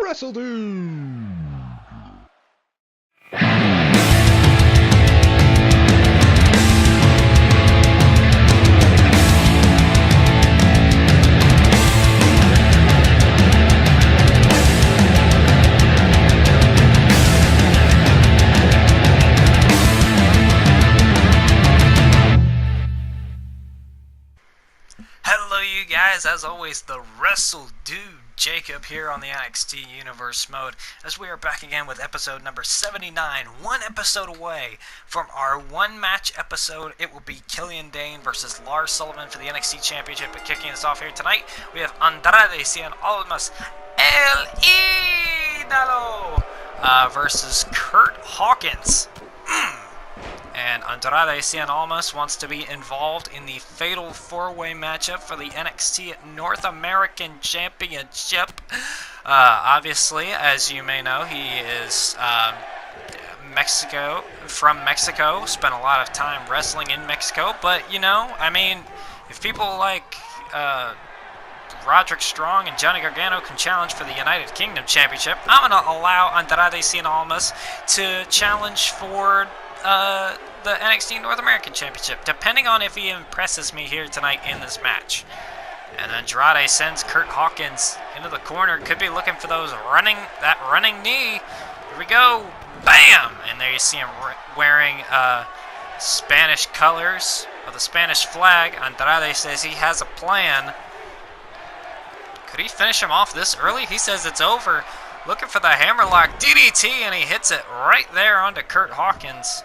WRESTLEDUDE! Hello you guys, as always, the WRESTLEDUDE Jacob here on the NXT Universe mode, as we are back again with episode number 79, one episode away from our one-match episode. It will be Killian Dain versus Lars Sullivan for the NXT Championship, but kicking us off here tonight, we have Andrade Cien Almas El Idolo versus Curt Hawkins. And Andrade Cien Almas wants to be involved in the fatal four-way matchup for the NXT North American Championship. Obviously, as you may know, he is from Mexico, spent a lot of time wrestling in Mexico, but, you know, I mean, if people like Roderick Strong and Johnny Gargano can challenge for the United Kingdom Championship, I'm going to allow Andrade Cien Almas to challenge for the NXT North American Championship, depending on if he impresses me here tonight in this match. And Andrade sends Curt Hawkins into the corner. Could be looking for that running knee. Here we go. Bam! And there you see him wearing Spanish colors of the Spanish flag. Andrade says he has a plan. Could he finish him off this early? He says it's over. Looking for the hammerlock DDT, and he hits it right there onto Curt Hawkins.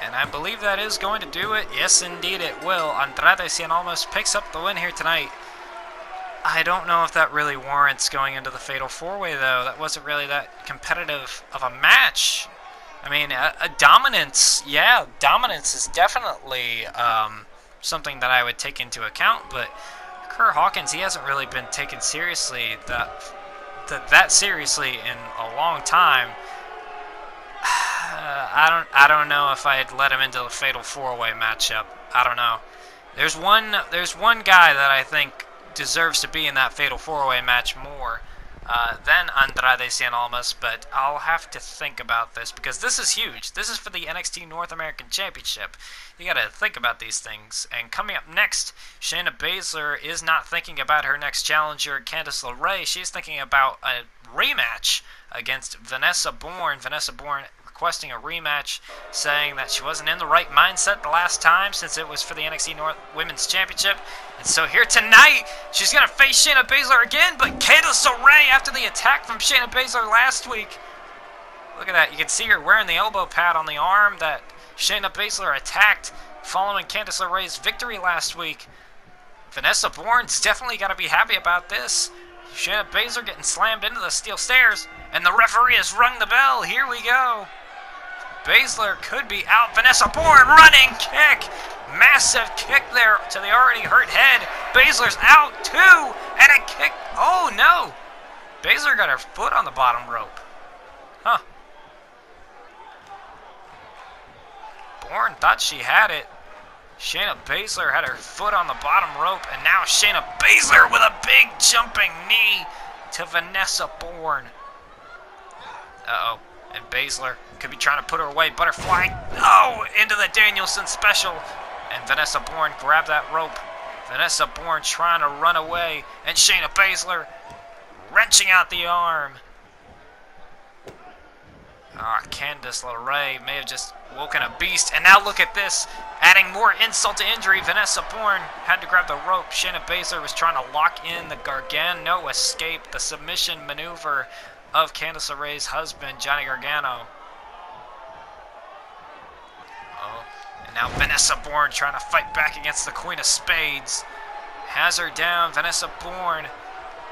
And I believe that is going to do it. Yes, indeed it will. Andrade Cien Almas picks up the win here tonight. I don't know if that really warrants going into the Fatal 4-Way, though. That wasn't really that competitive of a match. I mean, dominance, yeah, dominance is definitely something that I would take into account, but Curt Hawkins, he hasn't really been taken seriously that seriously in a long time. I don't know if I'd let him into the Fatal 4-Way matchup. I don't know. There's one guy that I think deserves to be in that Fatal 4-Way match more than Andrade Cien Almas, but I'll have to think about this because this is huge. This is for the NXT North American Championship. You gotta think about these things. And coming up next, Shayna Baszler is not thinking about her next challenger, Candice LeRae. She's thinking about a rematch against Vanessa Bourne. Vanessa Bourne requesting a rematch, saying that she wasn't in the right mindset the last time since it was for the NXT North Women's Championship. And so here tonight, she's going to face Shayna Baszler again, but Candice LeRae, after the attack from Shayna Baszler last week, look at that, you can see her wearing the elbow pad on the arm that Shayna Baszler attacked following Candice LeRae's victory last week. Vanessa Bourne's definitely got to be happy about this. Shayna Baszler getting slammed into the steel stairs, and the referee has rung the bell. Here we go. Baszler could be out. Vanessa Bourne, running kick. Massive kick there to the already hurt head. Baszler's out too, and a kick. Oh no. Baszler got her foot on the bottom rope. Huh. Bourne thought she had it. Shayna Baszler had her foot on the bottom rope, and now Shayna Baszler with a big jumping knee to Vanessa Bourne. Uh-oh. And Baszler could be trying to put her away. Butterfly. Oh! Into the Danielson special. And Vanessa Bourne grabbed that rope. Vanessa Bourne trying to run away. And Shayna Baszler wrenching out the arm. Candice LeRae may have just woken a beast. And now look at this. Adding more insult to injury. Vanessa Bourne had to grab the rope. Shayna Baszler was trying to lock in the Gargano escape. The submission maneuver of Candice LeRae's husband, Johnny Gargano. Oh, and now Vanessa Bourne trying to fight back against the Queen of Spades. Has her down, Vanessa Bourne.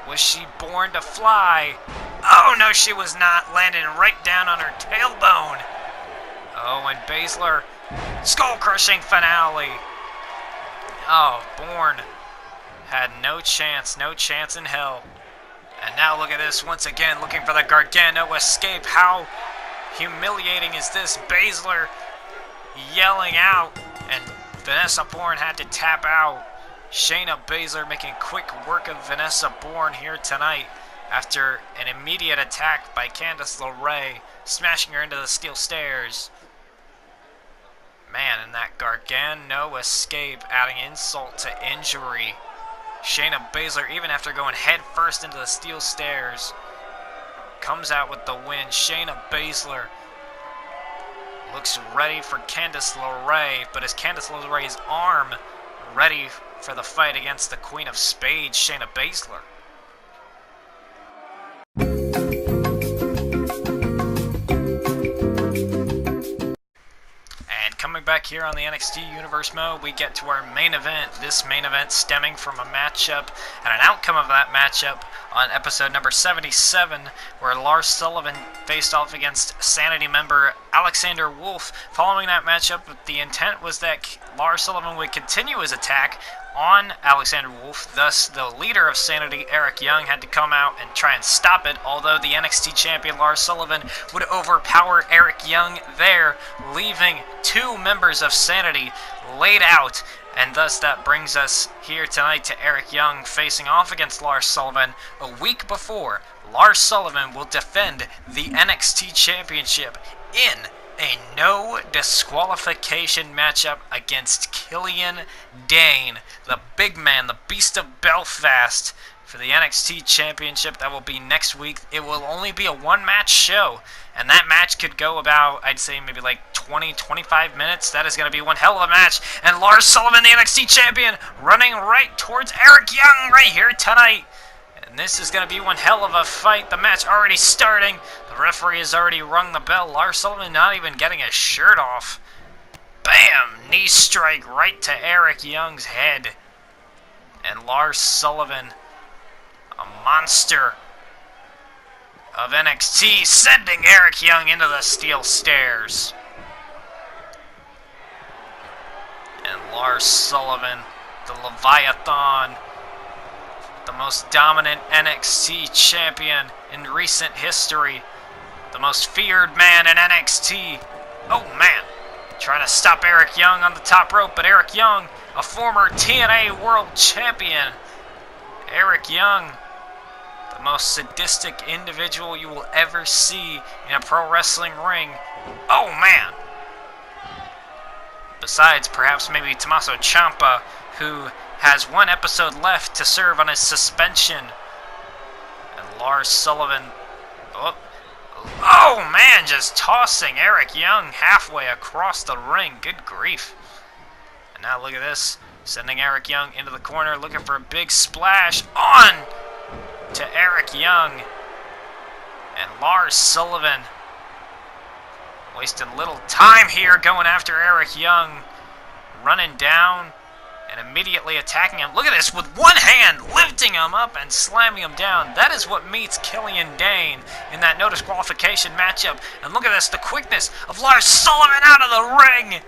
Was she born to fly? Oh, no, she was not. Landing right down on her tailbone. Oh, and Baszler, skull-crushing finale. Oh, Bourne had no chance in hell. And now look at this, once again, looking for the Gargano escape. How humiliating is this? Baszler yelling out, and Vanessa Bourne had to tap out. Shayna Baszler making quick work of Vanessa Bourne here tonight after an immediate attack by Candice LeRae, smashing her into the steel stairs. Man, and that Gargano escape adding insult to injury. Shayna Baszler, even after going head first into the steel stairs, comes out with the win. Shayna Baszler looks ready for Candice LeRae, but is Candice LeRae's arm ready for the fight against the Queen of Spades, Shayna Baszler? Coming back here on the NXT Universe mode, we get to our main event. This main event stemming from a matchup and an outcome of that matchup on episode number 77, where Lars Sullivan faced off against SANiTY member Alexander Wolf. Following that matchup, the intent was that Lars Sullivan would continue his attack on Alexander Wolf. Thus, the leader of SANiTY, Eric Young, had to come out and try and stop it, although the NXT champion Lars Sullivan would overpower Eric Young there, leaving two members of SANiTY laid out. And thus that brings us here tonight to Eric Young facing off against Lars Sullivan a week before Lars Sullivan will defend the NXT Championship in a no disqualification matchup against Killian Dain, the big man, the Beast of Belfast, for the NXT Championship. That will be next week. It will only be a one-match show, and that match could go about, I'd say, maybe like 20-25 minutes. That is going to be one hell of a match. And Lars Sullivan, the NXT Champion, running right towards Eric Young right here tonight. And this is going to be one hell of a fight. The match already starting. The referee has already rung the bell. Lars Sullivan not even getting his shirt off. Bam! Knee strike right to Eric Young's head. And Lars Sullivan, a monster of NXT, sending Eric Young into the steel stairs. And Lars Sullivan, the Leviathan, the most dominant NXT champion in recent history, the most feared man in NXT. Oh man, trying to stop Eric Young on the top rope, but Eric Young, a former TNA World Champion, Eric Young, the most sadistic individual you will ever see in a pro wrestling ring. Oh man! Besides perhaps maybe Tommaso Ciampa, who has one episode left to serve on his suspension. And Lars Sullivan, oh man, just tossing Eric Young halfway across the ring. Good grief. And now look at this, sending Eric Young into the corner, looking for a big splash on to Eric Young. And Lars Sullivan wasting little time here, going after Eric Young, running down and immediately attacking him. Look at this, with one hand, lifting him up and slamming him down. That is what meets Killian Dain in that no disqualification matchup. And look at this, the quickness of Lars Sullivan out of the ring.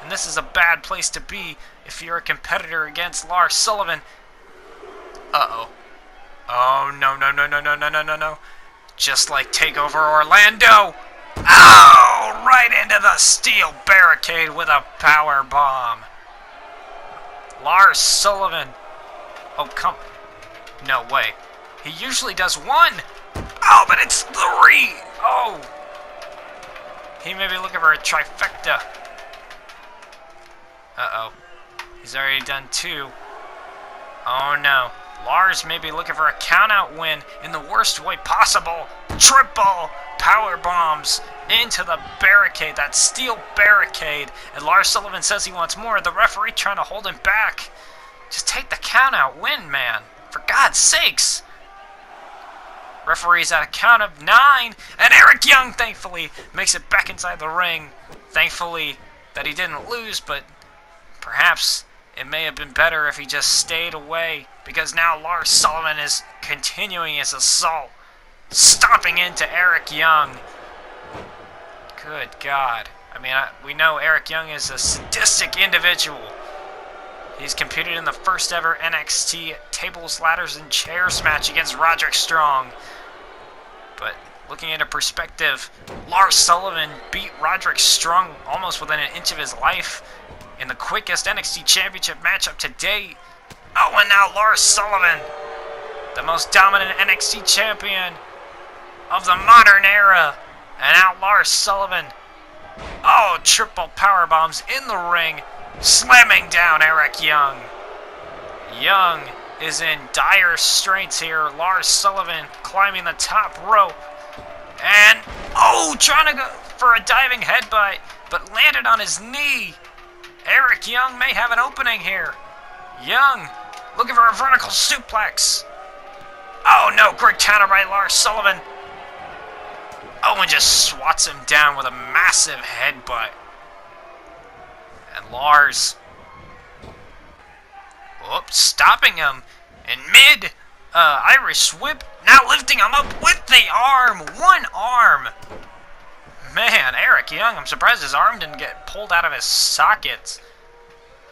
And this is a bad place to be if you're a competitor against Lars Sullivan. Uh-oh. Oh, no, no, no, no, no, no, no, no, no. Just like TakeOver Orlando. Oh, right into the steel barricade with a power bomb. Lars Sullivan. Oh, come. No way. He usually does one. Oh, but it's three. Oh. He may be looking for a trifecta. Uh-oh. He's already done two. Oh, no. Lars may be looking for a count-out win in the worst way possible. Triple power bombs into the barricade, that steel barricade. And Lars Sullivan says he wants more. The referee trying to hold him back. Just take the count-out win, man. For God's sakes. Referee's at a count of 9. And Eric Young, thankfully, makes it back inside the ring. Thankfully that he didn't lose, but perhaps it may have been better if he just stayed away, because now Lars Sullivan is continuing his assault, stomping into Eric Young. Good God. I mean, we know Eric Young is a sadistic individual. He's competed in the first ever NXT Tables, Ladders, and Chairs match against Roderick Strong. But looking into perspective, Lars Sullivan beat Roderick Strong almost within an inch of his life in the quickest NXT Championship matchup to date. Oh, and now Lars Sullivan, the most dominant NXT champion of the modern era. And now Lars Sullivan. Oh, triple power bombs in the ring, slamming down Eric Young. Young is in dire straits here. Lars Sullivan climbing the top rope. And, oh, trying to go for a diving headbutt, but landed on his knee. Eric Young may have an opening here. Young looking for a vertical suplex. Oh no, great counter by Lars Sullivan. Oh, and just swats him down with a massive headbutt. And Lars, oops, stopping him in mid Irish whip. Now lifting him up with the arm. One arm. Man, Eric Young, I'm surprised his arm didn't get pulled out of his sockets.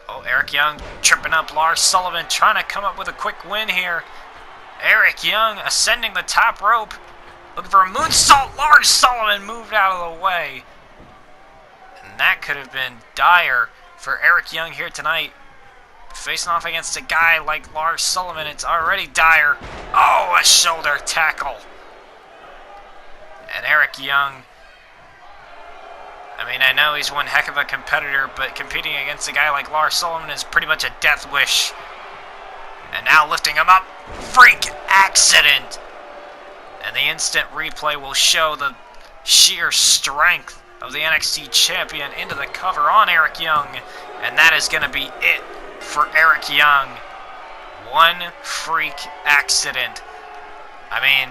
Oh, Eric Young tripping up Lars Sullivan, trying to come up with a quick win here. Eric Young ascending the top rope, looking for a moonsault. Lars Sullivan moved out of the way. And that could have been dire for Eric Young here tonight. Facing off against a guy like Lars Sullivan, it's already dire. Oh, a shoulder tackle. And Eric Young, I mean, I know he's one heck of a competitor, but competing against a guy like Lars Sullivan is pretty much a death wish. And now lifting him up. Freak accident. And the instant replay will show the sheer strength of the NXT champion into the cover on Eric Young. And that is going to be it for Eric Young. One freak accident. I mean,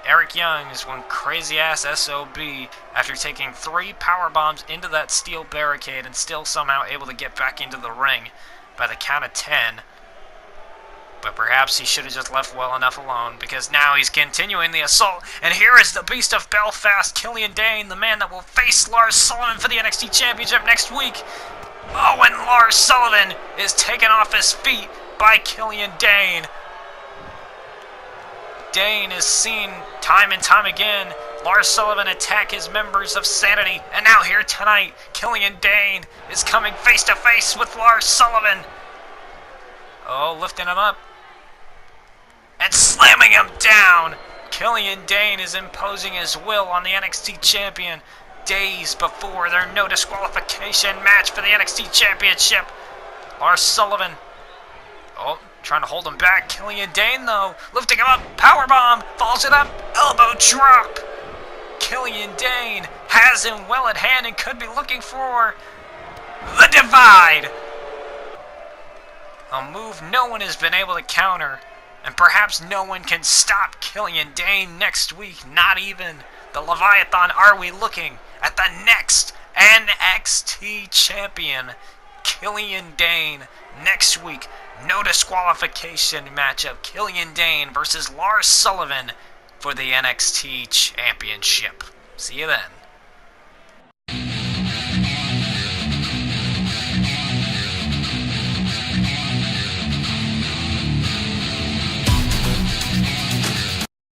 Eric Young is one crazy-ass SOB after taking 3 power bombs into that steel barricade and still somehow able to get back into the ring by the count of 10. But perhaps he should have just left well enough alone, because now he's continuing the assault. And here is the Beast of Belfast, Killian Dain, the man that will face Lars Sullivan for the NXT Championship next week. Oh, and Lars Sullivan is taken off his feet by Killian Dain. Dain is seen time and time again. Lars Sullivan attack his members of SANiTY. And now here tonight, Killian Dain is coming face to face with Lars Sullivan. Oh, lifting him up. And slamming him down. Killian Dain is imposing his will on the NXT champion days before their no disqualification match for the NXT championship. Lars Sullivan, oh, trying to hold him back. Killian Dain, though, lifting him up. Powerbomb, follows it up. Elbow drop. Killian Dain has him well at hand and could be looking for the divide. A move no one has been able to counter. And perhaps no one can stop Killian Dain next week. Not even the Leviathan. Are we looking at the next NXT champion, Killian Dain, next week? No disqualification matchup. Killian Dain versus Lars Sullivan for the NXT championship. See you then.